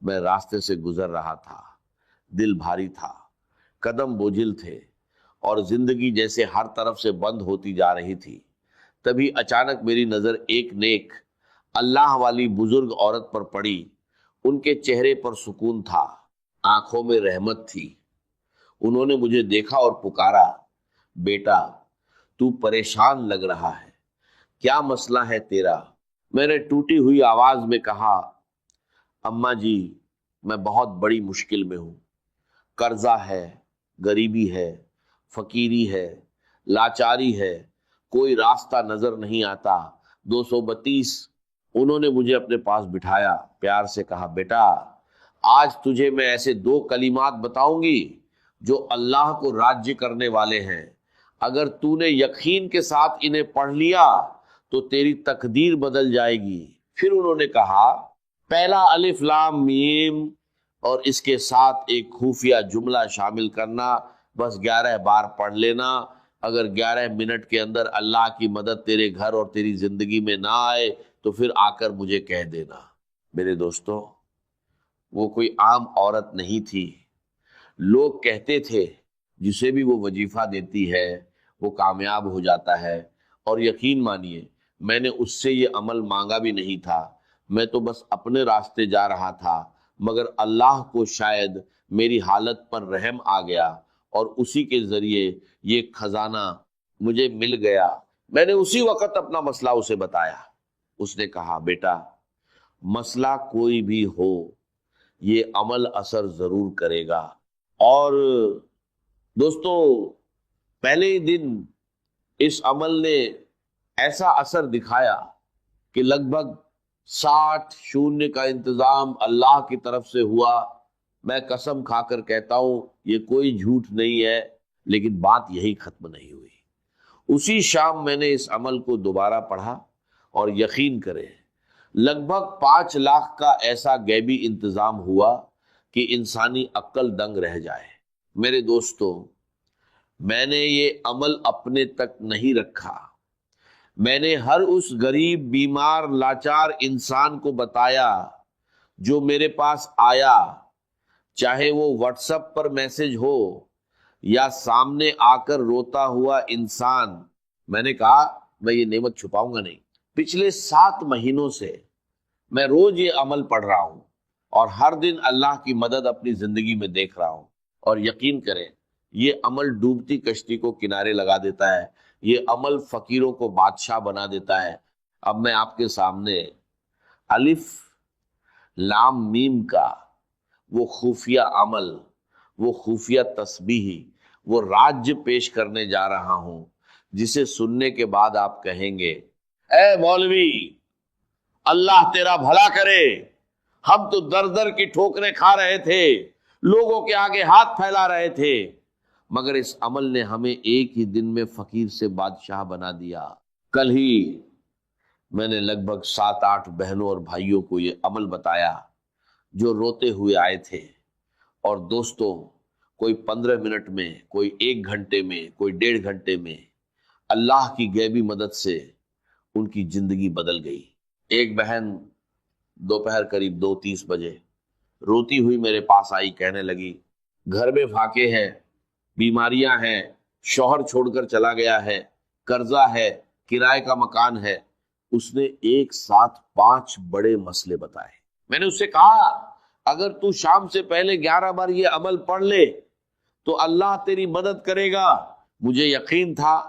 میں راستے سے گزر رہا تھا، دل بھاری تھا، قدم بوجھل تھے اور زندگی جیسے ہر طرف سے بند ہوتی جا رہی تھی۔ تبھی اچانک میری نظر ایک نیک اللہ والی بزرگ عورت پر پڑی۔ ان کے چہرے پر سکون تھا، آنکھوں میں رحمت تھی۔ انہوں نے مجھے دیکھا اور پکارا، بیٹا تو پریشان لگ رہا ہے، کیا مسئلہ ہے تیرا؟ میں نے ٹوٹی ہوئی آواز میں کہا، اماں جی میں بہت بڑی مشکل میں ہوں، قرضہ ہے، غریبی ہے، فقیری ہے، لاچاری ہے، کوئی راستہ نظر نہیں آتا۔ 232۔ انہوں نے مجھے اپنے پاس بٹھایا، پیار سے کہا، بیٹا آج تجھے میں ایسے 2 کلمات بتاؤں گی جو اللہ کو راضی کرنے والے ہیں۔ اگر تو نے یقین کے ساتھ انہیں پڑھ لیا تو تیری تقدیر بدل جائے گی۔ پھر انہوں نے کہا، پہلا الف لام میم اور اس کے ساتھ ایک خفیہ جملہ شامل کرنا، بس 11 بار پڑھ لینا۔ اگر 11 منٹ کے اندر اللہ کی مدد تیرے گھر اور تیری زندگی میں نہ آئے تو پھر آ کر مجھے کہہ دینا۔ میرے دوستو، وہ کوئی عام عورت نہیں تھی۔ لوگ کہتے تھے جسے بھی وہ وظیفہ دیتی ہے وہ کامیاب ہو جاتا ہے، اور یقین مانیے میں نے اس سے یہ عمل مانگا بھی نہیں تھا، میں تو بس اپنے راستے جا رہا تھا، مگر اللہ کو شاید میری حالت پر رحم آ گیا اور اسی کے ذریعے یہ خزانہ مجھے مل گیا۔ میں نے اسی وقت اپنا مسئلہ اسے بتایا۔ اس نے کہا، بیٹا مسئلہ کوئی بھی ہو یہ عمل اثر ضرور کرے گا۔ اور دوستو، پہلے ہی دن اس عمل نے ایسا اثر دکھایا کہ لگ بھگ 60 شونیہ کا انتظام اللہ کی طرف سے ہوا۔ میں قسم کھا کر کہتا ہوں یہ کوئی جھوٹ نہیں ہے، لیکن بات یہی ختم نہیں ہوئی۔ اسی شام میں نے اس عمل کو دوبارہ پڑھا اور یقین کریں لگ بھگ 5 لاکھ کا ایسا غیبی انتظام ہوا کہ انسانی عقل دنگ رہ جائے۔ میرے دوستو، میں نے یہ عمل اپنے تک نہیں رکھا، میں نے ہر اس غریب، بیمار، لاچار انسان کو بتایا جو میرے پاس آیا، چاہے وہ واٹس ایپ پر میسج ہو یا سامنے آ کر روتا ہوا انسان۔ میں نے کہا میں یہ نعمت چھپاؤں گا نہیں۔ پچھلے 7 مہینوں سے میں روز یہ عمل پڑھ رہا ہوں اور ہر دن اللہ کی مدد اپنی زندگی میں دیکھ رہا ہوں، اور یقین کریں یہ عمل ڈوبتی کشتی کو کنارے لگا دیتا ہے، یہ عمل فقیروں کو بادشاہ بنا دیتا ہے۔ اب میں آپ کے سامنے الف لام میم کا وہ خفیہ عمل، وہ خفیہ تسبیح، وہ راج پیش کرنے جا رہا ہوں جسے سننے کے بعد آپ کہیں گے، اے مولوی اللہ تیرا بھلا کرے، ہم تو در در کی ٹھوکریں کھا رہے تھے، لوگوں کے آگے ہاتھ پھیلا رہے تھے، مگر اس عمل نے ہمیں ایک ہی دن میں فقیر سے بادشاہ بنا دیا۔ کل ہی میں نے لگ بھگ 7-8 بہنوں اور بھائیوں کو یہ عمل بتایا جو روتے ہوئے آئے تھے، اور دوستوں کوئی 15 منٹ میں، کوئی 1 گھنٹے میں، کوئی 1.5 گھنٹے میں اللہ کی غیبی مدد سے ان کی زندگی بدل گئی۔ ایک بہن دوپہر قریب 2:30 بجے روتی ہوئی میرے پاس آئی، کہنے لگی، گھر میں فاقے ہے، بیماریاں ہیں، شوہر چھوڑ کر چلا گیا ہے، قرضہ ہے، کرائے کا مکان ہے۔ اس نے ایک ساتھ 5 بڑے مسئلے بتائے۔ میں نے اس سے کہا، اگر تو شام سے پہلے 11 بار یہ عمل پڑھ لے تو اللہ تیری مدد کرے گا۔ مجھے یقین تھا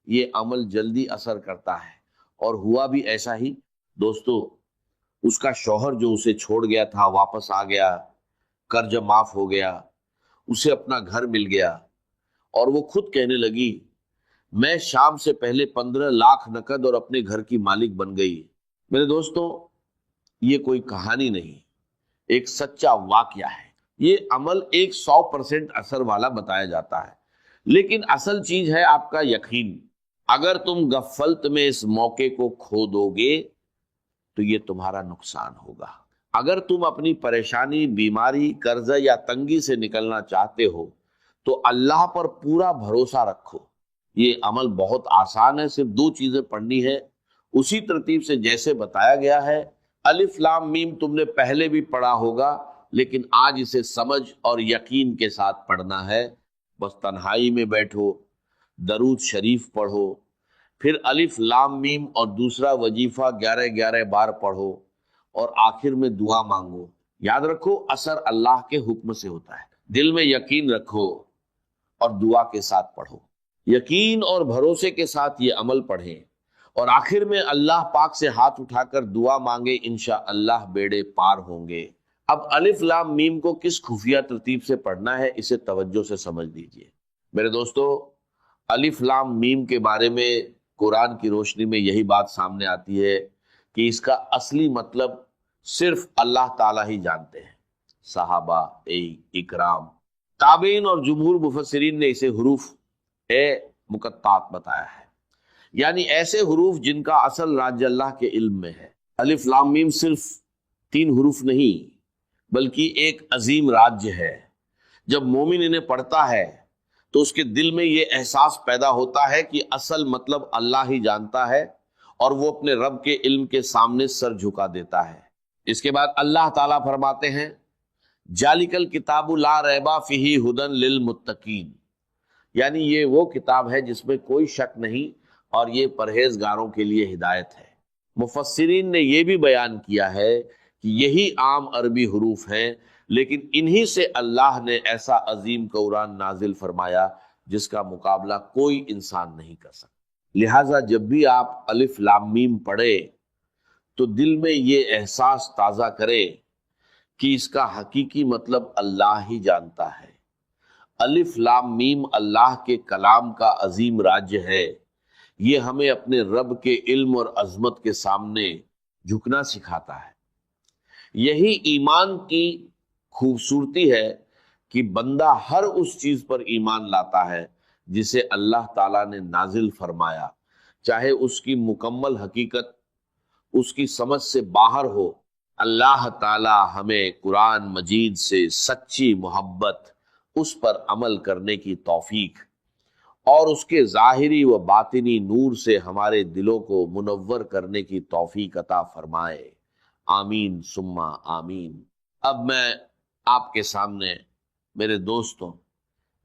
یہ عمل جلدی اثر کرتا ہے، اور ہوا بھی ایسا ہی۔ دوستو، اس کا شوہر جو اسے چھوڑ گیا تھا واپس آ گیا، قرض معاف ہو گیا، اسے اپنا گھر مل گیا، اور وہ خود کہنے لگی، میں شام سے پہلے 15 لاکھ نقد اور اپنے گھر کی مالک بن گئی۔ میرے دوستو، یہ کوئی کہانی نہیں، ایک سچا واقعہ ہے۔ یہ عمل 100% اثر والا بتایا جاتا ہے، لیکن اصل چیز ہے آپ کا یقین۔ اگر تم غفلت میں اس موقع کو کھو دو گے تو یہ تمہارا نقصان ہوگا۔ اگر تم اپنی پریشانی، بیماری، قرضہ یا تنگی سے نکلنا چاہتے ہو تو اللہ پر پورا بھروسہ رکھو۔ یہ عمل بہت آسان ہے، صرف 2 چیزیں پڑھنی ہے، اسی ترتیب سے جیسے بتایا گیا ہے۔ الف لام میم تم نے پہلے بھی پڑھا ہوگا، لیکن آج اسے سمجھ اور یقین کے ساتھ پڑھنا ہے۔ بس تنہائی میں بیٹھو، درود شریف پڑھو، پھر الف لام میم اور دوسرا وظیفہ 11 بار پڑھو، اور آخر میں دعا مانگو۔ یاد رکھو اثر اللہ کے حکم سے ہوتا ہے۔ دل میں یقین رکھو اور دعا کے ساتھ پڑھو، یقین اور بھروسے کے ساتھ یہ عمل پڑھیں، اور آخر میں اللہ پاک سے ہاتھ اٹھا کر دعا مانگے، انشاءاللہ بیڑے پار ہوں گے۔ اب الف لام میم کو کس خفیہ ترتیب سے پڑھنا ہے اسے توجہ سے سمجھ لیجئے۔ میرے دوستو، الف لام میم کے بارے میں قرآن کی روشنی میں یہی بات سامنے آتی ہے کہ اس کا اصلی مطلب صرف اللہ تعالیٰ ہی جانتے ہیں۔ صحابہ اکرام، تابعین اور جمہور مفسرین نے اسے حروف مقطعات بتایا ہے، یعنی ایسے حروف جن کا اصل راج اللہ کے علم میں ہے۔ الف لام میم صرف 3 حروف نہیں بلکہ ایک عظیم راج ہے۔ جب مومن انہیں پڑھتا ہے تو اس کے دل میں یہ احساس پیدا ہوتا ہے کہ اصل مطلب اللہ ہی جانتا ہے، اور وہ اپنے رب کے علم کے سامنے سر جھکا دیتا ہے۔ اس کے بعد اللہ تعالیٰ فرماتے ہیں ذالک الکتاب لا ریب فیہ ھدی للمتقین، یعنی یہ وہ کتاب ہے جس میں کوئی شک نہیں اور یہ پرہیزگاروں کے لیے ہدایت ہے۔ مفسرین نے یہ بھی بیان کیا ہے کہ یہی عام عربی حروف ہیں، لیکن انہی سے اللہ نے ایسا عظیم قرآن نازل فرمایا جس کا مقابلہ کوئی انسان نہیں کر سکتا۔ لہٰذا جب بھی آپ الف لام میم پڑھے تو دل میں یہ احساس تازہ کرے کہ اس کا حقیقی مطلب اللہ ہی جانتا ہے۔ الف لام میم اللہ کے کلام کا عظیم راج ہے، یہ ہمیں اپنے رب کے علم اور عظمت کے سامنے جھکنا سکھاتا ہے۔ یہی ایمان کی خوبصورتی ہے کہ بندہ ہر اس چیز پر ایمان لاتا ہے جسے اللہ تعالیٰ نے نازل فرمایا، چاہے اس کی مکمل حقیقت اس کی سمجھ سے باہر ہو۔ اللہ تعالیٰ ہمیں قرآن مجید سے سچی محبت، اس پر عمل کرنے کی توفیق، اور اس کے ظاہری و باطنی نور سے ہمارے دلوں کو منور کرنے کی توفیق عطا فرمائے۔ آمین ثم آمین۔ اب میں آپ کے سامنے میرے دوستوں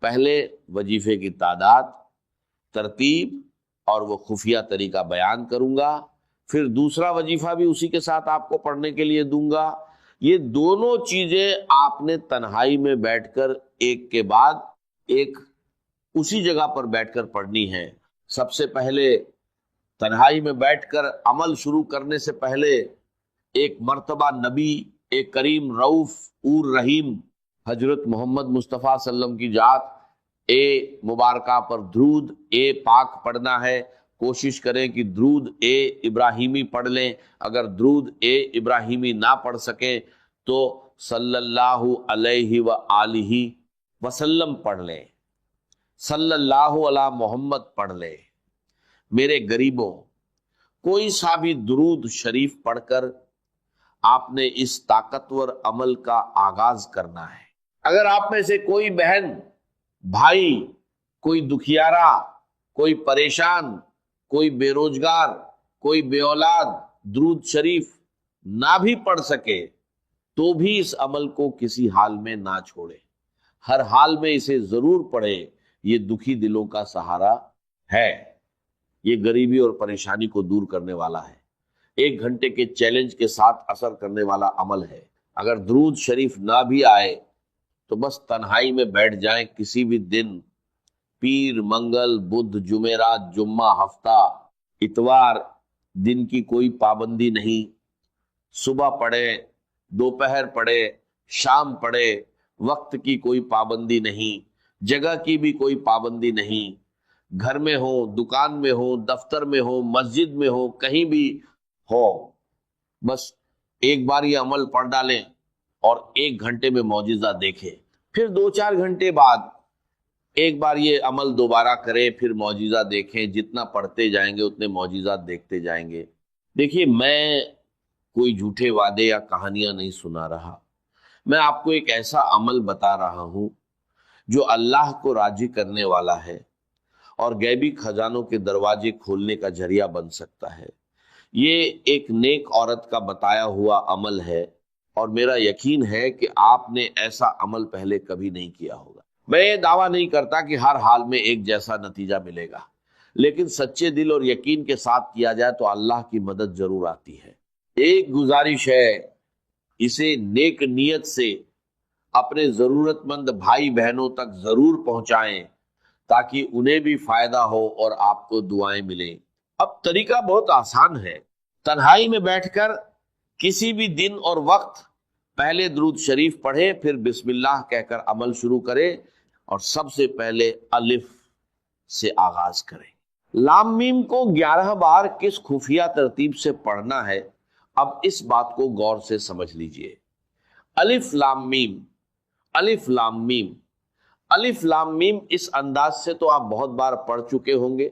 پہلے وظیفے کی تعداد، ترتیب اور وہ خفیہ طریقہ بیان کروں گا، پھر دوسرا وظیفہ بھی اسی کے ساتھ آپ کو پڑھنے کے لیے دوں گا۔ یہ دونوں چیزیں آپ نے تنہائی میں بیٹھ کر ایک کے بعد ایک اسی جگہ پر بیٹھ کر پڑھنی ہے۔ سب سے پہلے تنہائی میں بیٹھ کر عمل شروع کرنے سے پہلے ایک مرتبہ نبی ایک کریم رؤوف اور رحیم حضرت محمد مصطفیٰ صلی اللہ علیہ وسلم کی ذات مبارکہ پر درود پاک پڑھنا ہے۔ کوشش کریں کہ درود ابراہیمی پڑھ لیں، اگر درود ابراہیمی نہ پڑھ سکیں تو صلی اللہ علیہ وآلہ وسلم پڑھ لیں، صلی اللہ علی محمد پڑھ لیں۔ میرے غریبوں، کوئی سا بھی درود شریف پڑھ کر آپ نے اس طاقتور عمل کا آغاز کرنا ہے۔ اگر آپ میں سے کوئی بہن، بھائی، کوئی دکھیارا، کوئی پریشان، کوئی بے روزگار، کوئی بے اولاد درود شریف نہ بھی پڑھ سکے تو بھی اس عمل کو کسی حال میں نہ چھوڑے، ہر حال میں اسے ضرور پڑھے۔ یہ دکھی دلوں کا سہارا ہے، یہ غریبی اور پریشانی کو دور کرنے والا ہے، 1 گھنٹے کے چیلنج کے ساتھ اثر کرنے والا عمل ہے۔ اگر درود شریف نہ بھی آئے تو بس تنہائی میں بیٹھ جائیں، کسی بھی دن، پیر، منگل، بدھ، جمعرات، جمعہ، ہفتہ، اتوار، دن کی کوئی پابندی نہیں، صبح پڑھے، دوپہر پڑھے، شام پڑھے، وقت کی کوئی پابندی نہیں، جگہ کی بھی کوئی پابندی نہیں، گھر میں ہو، دکان میں ہو، دفتر میں ہو، مسجد میں ہو، کہیں بھی ہو، بس ایک بار یہ عمل پڑھ ڈالیں اور 1 گھنٹے میں معجزہ دیکھیں، پھر 2-4 گھنٹے بعد ایک بار یہ عمل دوبارہ کریں، پھر معجزہ دیکھیں۔ جتنا پڑھتے جائیں گے اتنے معجزات دیکھتے جائیں گے۔ دیکھیے، میں کوئی جھوٹے وعدے یا کہانیاں نہیں سنا رہا، میں آپ کو ایک ایسا عمل بتا رہا ہوں جو اللہ کو راضی کرنے والا ہے اور غیبی خزانوں کے دروازے کھولنے کا ذریعہ بن سکتا ہے۔ یہ ایک نیک عورت کا بتایا ہوا عمل ہے اور میرا یقین ہے کہ آپ نے ایسا عمل پہلے کبھی نہیں کیا ہوگا۔ میں یہ دعویٰ نہیں کرتا کہ ہر حال میں ایک جیسا نتیجہ ملے گا، لیکن سچے دل اور یقین کے ساتھ کیا جائے تو اللہ کی مدد ضرور آتی ہے۔ ایک گزارش ہے، اسے نیک نیت سے اپنے ضرورت مند بھائی بہنوں تک ضرور پہنچائیں تاکہ انہیں بھی فائدہ ہو اور آپ کو دعائیں ملیں۔ اب طریقہ بہت آسان ہے، تنہائی میں بیٹھ کر کسی بھی دن اور وقت پہلے درود شریف پڑھے، پھر بسم اللہ کہہ کر عمل شروع کرے اور سب سے پہلے الف سے آغاز کریں۔ لام میم کو 11 بار کس خفیہ ترتیب سے پڑھنا ہے، اب اس بات کو غور سے سمجھ لیجئے۔ الف لام میم، الف لام میم، الف لام میم، اس انداز سے تو آپ بہت بار پڑھ چکے ہوں گے،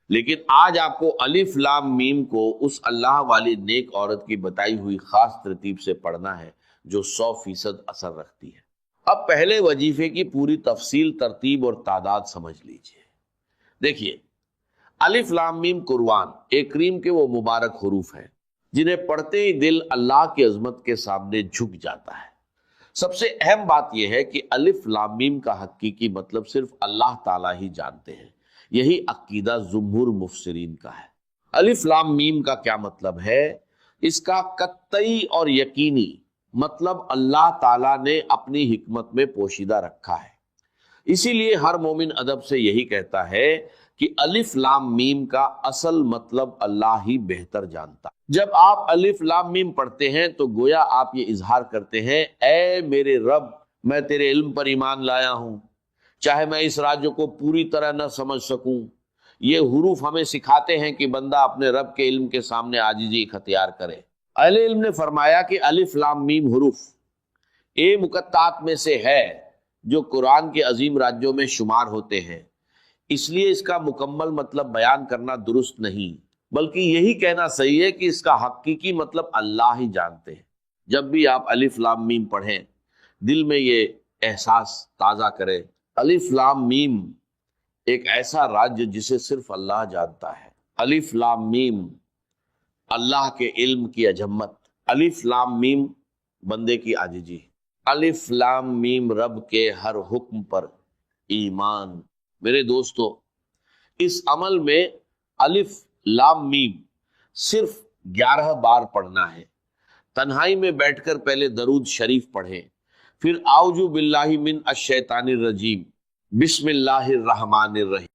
لیکن آج آپ کو الف لام میم کو اس اللہ والی نیک عورت کی بتائی ہوئی خاص ترتیب سے پڑھنا ہے جو 100% اثر رکھتی ہے۔ اب پہلے وظیفے کی پوری تفصیل، ترتیب اور تعداد سمجھ لیجئے۔ دیکھیے، الف لام میم قرآن کریم کے وہ مبارک حروف ہیں جنہیں پڑھتے ہی دل اللہ کی عظمت کے سامنے جھک جاتا ہے۔ سب سے اہم بات یہ ہے کہ الف لام میم کا حقیقی مطلب صرف اللہ تعالیٰ ہی جانتے ہیں، یہی عقیدہ جمہور مفسرین کا ہے۔ الف لام میم کا کیا مطلب ہے؟ اس کا قطعی اور یقینی مطلب اللہ تعالیٰ نے اپنی حکمت میں پوشیدہ رکھا ہے۔ اسی لیے ہر مومن ادب سے یہی کہتا ہے کہ الف لام میم کا اصل مطلب اللہ ہی بہتر جانتا۔ جب آپ الف لام میم پڑھتے ہیں تو گویا آپ یہ اظہار کرتے ہیں، اے میرے رب، میں تیرے علم پر ایمان لایا ہوں، چاہے میں اس راز کو پوری طرح نہ سمجھ سکوں۔ یہ حروف ہمیں سکھاتے ہیں کہ بندہ اپنے رب کے علم کے سامنے عاجزی اختیار کرے۔ اہل علم نے فرمایا کہ الف لام میم حروف مقطعات میں سے ہے جو قرآن کے عظیم راجوں میں شمار ہوتے ہیں، اس لیے اس کا مکمل مطلب بیان کرنا درست نہیں، بلکہ یہی کہنا صحیح ہے کہ اس کا حقیقی مطلب اللہ ہی جانتے ہیں۔ جب بھی آپ الف لام میم پڑھیں، دل میں یہ احساس تازہ کریں، الف لام میم ایک ایسا راج جسے صرف اللہ جانتا ہے۔ الف لام میم اللہ کے علم کی عظمت، الف لام میم بندے کی عاجزی، الف لام میم رب کے ہر حکم پر ایمان۔ میرے دوستو، اس عمل میں الف لام میم صرف 11 بار پڑھنا ہے۔ تنہائی میں بیٹھ کر پہلے درود شریف پڑھیں، پھر اعوذ باللہ من الشیطان الرجیم، بسم اللہ الرحمن الرحیم۔